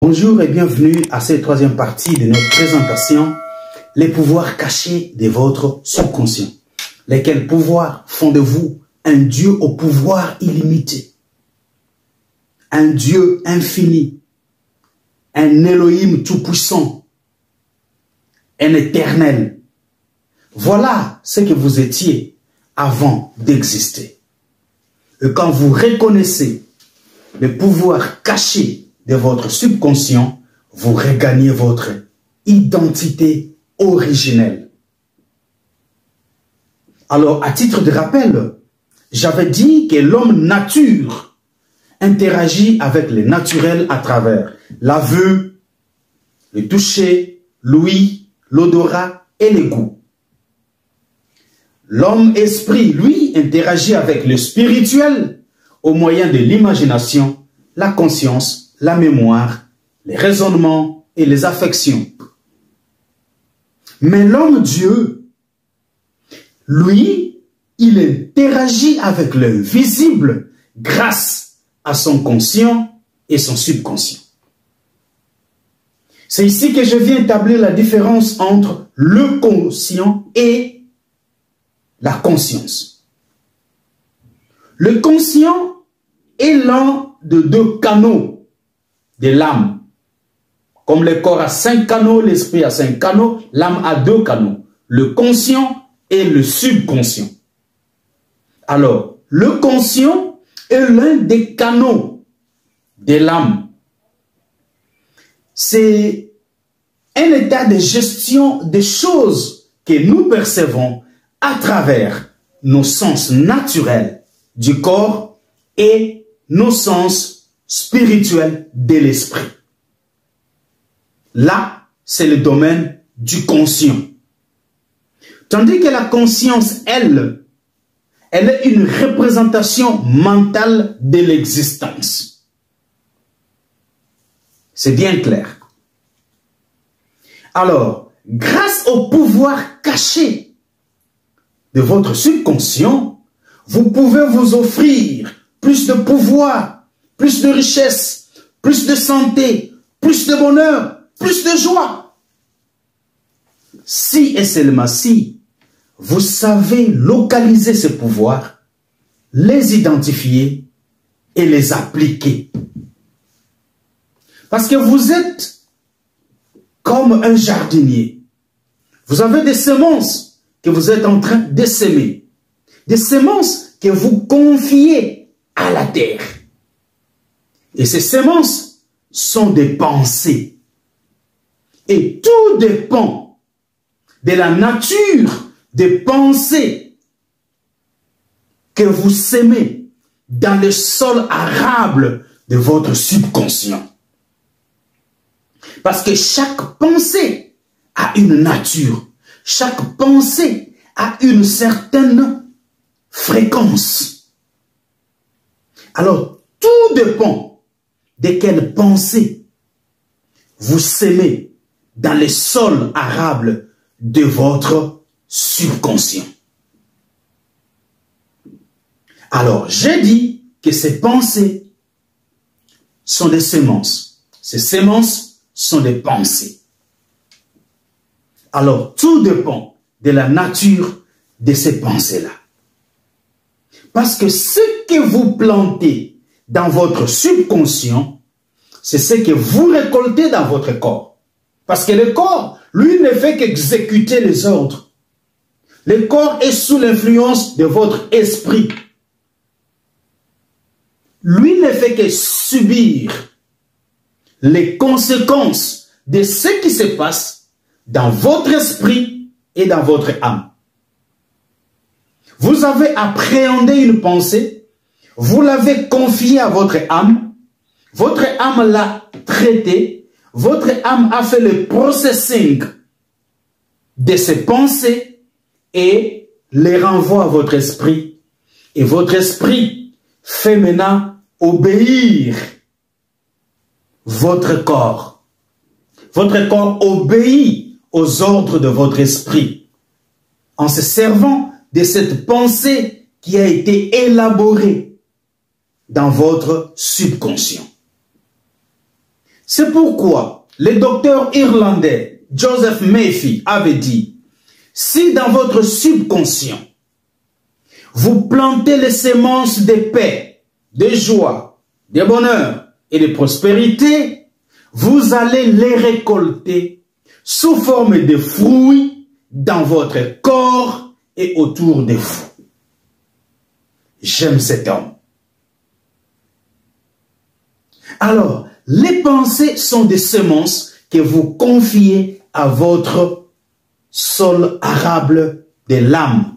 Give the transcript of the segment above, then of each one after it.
Bonjour et bienvenue à cette troisième partie de notre présentation, les pouvoirs cachés de votre subconscient. Lesquels pouvoirs font de vous un Dieu au pouvoir illimité, un Dieu infini, un Elohim tout-puissant, un éternel. Voilà ce que vous étiez avant d'exister. Et quand vous reconnaissez le pouvoir caché de votre subconscient, vous regagnez votre identité originelle. Alors, à titre de rappel, j'avais dit que l'homme nature interagit avec le naturel à travers la vue, le toucher, l'ouïe, l'odorat et le goût. L'homme esprit, lui, interagit avec le spirituel au moyen de l'imagination, la conscience, la mémoire, les raisonnements et les affections. Mais l'homme Dieu, lui, il interagit avec le visible grâce à son conscient et son subconscient. C'est ici que je viens établir la différence entre le conscient et la conscience. Le conscient est l'un de deux canaux de l'âme. Comme le corps a 5 canaux, l'esprit a 5 canaux, l'âme a 2 canaux. Le conscient et le subconscient. Alors, le conscient est l'un des canaux de l'âme. C'est un état de gestion des choses que nous percevons à travers nos sens naturels du corps et nos sens spirituel de l'esprit. Là, c'est le domaine du conscient. Tandis que la conscience, elle est une représentation mentale de l'existence. C'est bien clair. Alors, grâce au pouvoir caché de votre subconscient, vous pouvez vous offrir plus de pouvoir, plus de richesse, plus de santé, plus de bonheur, plus de joie. Si et seulement si vous savez localiser ces pouvoirs, les identifier et les appliquer. Parce que vous êtes comme un jardinier. Vous avez des semences que vous êtes en train de s'aimer. Des semences que vous confiez à la terre. Et ces semences sont des pensées. Et tout dépend de la nature des pensées que vous sémez dans le sol arable de votre subconscient. Parce que chaque pensée a une nature. Chaque pensée a une certaine fréquence. Alors, tout dépend de quelle pensée vous sémez dans les sols arables de votre subconscient. Alors, j'ai dit que ces pensées sont des semences. Ces semences sont des pensées. Alors, tout dépend de la nature de ces pensées-là. Parce que ce que vous plantez dans votre subconscient, c'est ce que vous récoltez dans votre corps. Parce que le corps, lui, ne fait qu'exécuter les ordres. Le corps est sous l'influence de votre esprit. Lui ne fait que subir les conséquences de ce qui se passe dans votre esprit et dans votre âme. Vous avez appréhendé une pensée, vous l'avez confiée à votre âme l'a traitée, votre âme a fait le processing de ces pensées et les renvoie à votre esprit. Et votre esprit fait maintenant obéir votre corps. Votre corps obéit aux ordres de votre esprit en se servant de cette pensée qui a été élaborée dans votre subconscient. C'est pourquoi le docteur irlandais Joseph Murphy avait dit, si dans votre subconscient, vous plantez les semences de paix, de joie, de bonheur et de prospérité, vous allez les récolter sous forme de fruits dans votre corps et autour de vous. J'aime cet homme. Alors, les pensées sont des semences que vous confiez à votre sol arable de l'âme.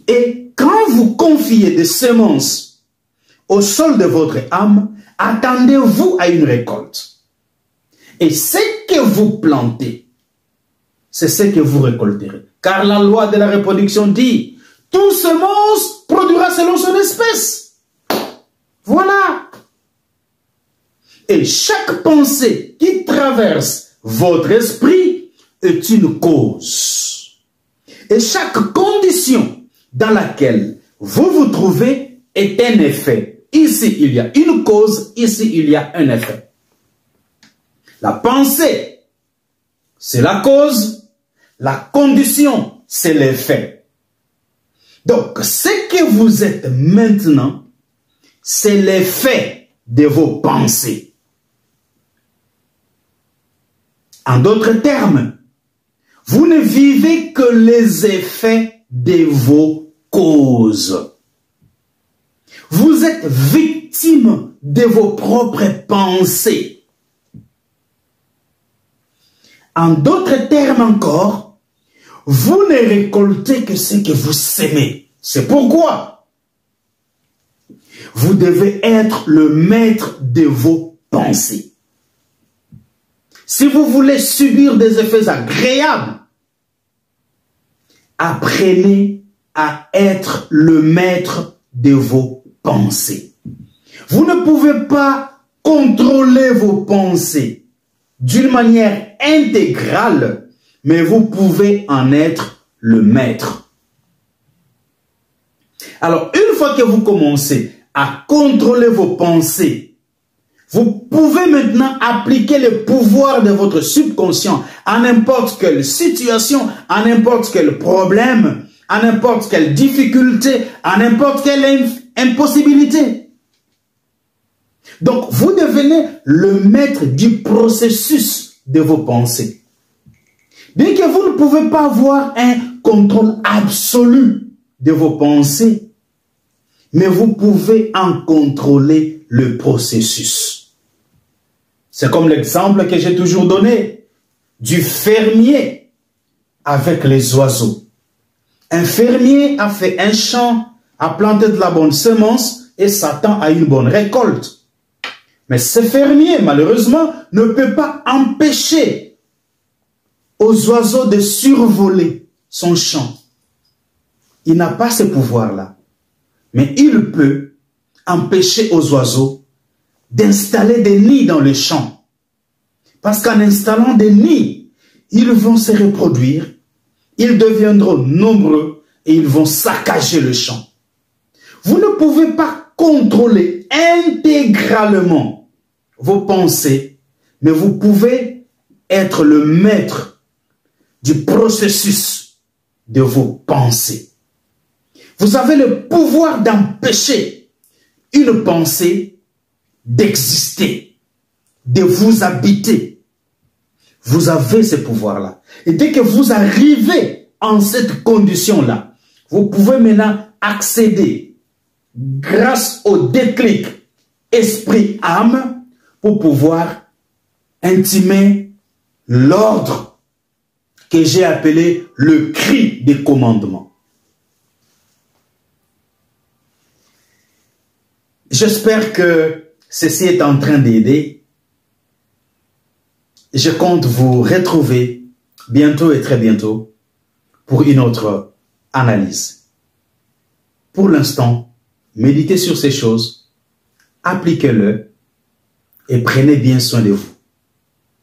Et quand vous confiez des semences au sol de votre âme, attendez-vous à une récolte. Et ce que vous plantez, c'est ce que vous récolterez. Car la loi de la reproduction dit, toute semence produira selon son espèce. Voilà. Et chaque pensée qui traverse votre esprit est une cause. Et chaque condition dans laquelle vous vous trouvez est un effet. Ici, il y a une cause, ici, il y a un effet. La pensée, c'est la cause, la condition, c'est l'effet. Donc, ce que vous êtes maintenant, c'est l'effet de vos pensées. En d'autres termes, vous ne vivez que les effets de vos causes. Vous êtes victime de vos propres pensées. En d'autres termes encore, vous ne récoltez que ce que vous sémez. C'est pourquoi vous devez être le maître de vos pensées. Si vous voulez subir des effets agréables, apprenez à être le maître de vos pensées. Vous ne pouvez pas contrôler vos pensées d'une manière intégrale, mais vous pouvez en être le maître. Alors, une fois que vous commencez à contrôler vos pensées, vous pouvez maintenant appliquer le pouvoir de votre subconscient à n'importe quelle situation, à n'importe quel problème, à n'importe quelle difficulté, à n'importe quelle impossibilité. Donc, vous devenez le maître du processus de vos pensées. Bien que vous ne pouvez pas avoir un contrôle absolu de vos pensées, mais vous pouvez en contrôler le processus. C'est comme l'exemple que j'ai toujours donné du fermier avec les oiseaux. Un fermier a fait un champ, a planté de la bonne semence et s'attend à une bonne récolte. Mais ce fermier, malheureusement, ne peut pas empêcher aux oiseaux de survoler son champ. Il n'a pas ce pouvoir-là. Mais il peut empêcher aux oiseaux d'installer des nids dans les champs. Parce qu'en installant des nids, ils vont se reproduire, ils deviendront nombreux et ils vont saccager le champ. Vous ne pouvez pas contrôler intégralement vos pensées, mais vous pouvez être le maître du processus de vos pensées. Vous avez le pouvoir d'empêcher une pensée d'exister, de vous habiter. Vous avez ce pouvoir-là. Et dès que vous arrivez en cette condition-là, vous pouvez maintenant accéder, grâce au déclic esprit-âme, pour pouvoir intimer l'ordre que j'ai appelé le cri des commandements. J'espère que ceci est en train d'aider. Je compte vous retrouver bientôt et très bientôt pour une autre analyse. Pour l'instant, méditez sur ces choses, appliquez-le et prenez bien soin de vous,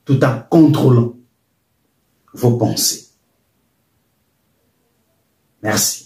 tout en contrôlant vos pensées. Merci.